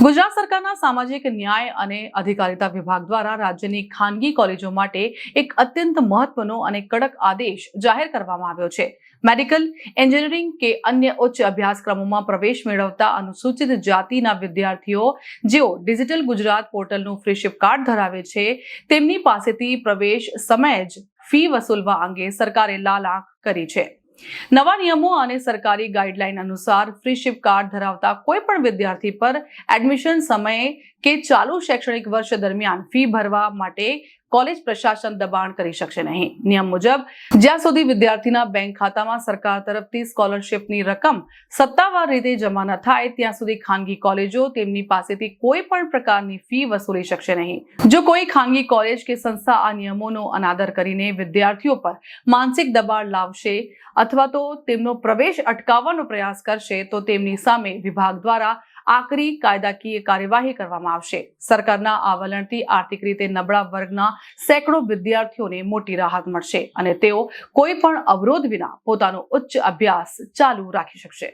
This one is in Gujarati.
ગુજરાત સરકારના સામાજિક ન્યાય અને અધિકારિતા વિભાગ દ્વારા રાજ્યની ખાનગી કોલેજો માટે એક અત્યંત મહત્વનો અને કડક આદેશ જાહેર કરવામાં આવ્યો છે। મેડિકલ, એન્જિનિયરિંગ કે અન્ય ઉચ્ચ અભ્યાસક્રમોમાં પ્રવેશ મેળવતા અનુસૂચિત જાતિના વિદ્યાર્થીઓ જેઓ ડિજિટલ ગુજરાત પોર્ટલનું ફ્રીશિપ કાર્ડ ધરાવે છે તેમની પાસેથી પ્રવેશ સમયે જ ફી વસૂલવા અંગે સરકારે લાલ આંખ કરી છે। નવા નિયમો અને સરકારી ગાઈડલાઈન અનુસાર ફ્રીશિપ કાર્ડ ધરાવતા કોઈ પણ વિદ્યાર્થી પર એડમિશન સમયે કે ચાલુ શૈક્ષણિક વર્ષ દરમિયાન ફી ભરવા માટે કોલેજ પ્રશાસન દબાણ કરી શકશે નહીં। નિયમ મુજબ જ્યાં સુધી વિદ્યાર્થીના બેંક ખાતામાં સરકાર તરફથી સ્કોલરશિપની રકમ સત્તાવાર રીતે જમા ન થાય ત્યાં સુધી ખાનગી કોલેજો તેમની પાસેથી કોઈ પણ પ્રકારની ફી વસૂલી શકશે નહીં। જો કોઈ ખાનગી કોલેજ કે સંસ્થા આ નિયમોનો અનાદર કરીને વિદ્યાર્થીઓ પર માનસિક દબાણ લાવશે અથવા તો તેમનો પ્રવેશ અટકાવવાનો પ્રયાસ કરશે તો તેમની સામે વિભાગ દ્વારા આકરી કાયદાકીય કાર્યવાહી કરવામાં આવશે। સરકારના આ વલણથી આર્થિક રીતે નબળા વર્ગના સેંકડો વિદ્યાર્થીઓને મોટી રાહત મળશે અને તેઓ કોઈ પણ અવરોધ વિના પોતાનો ઉચ્ચ અભ્યાસ ચાલુ રાખી શકશે।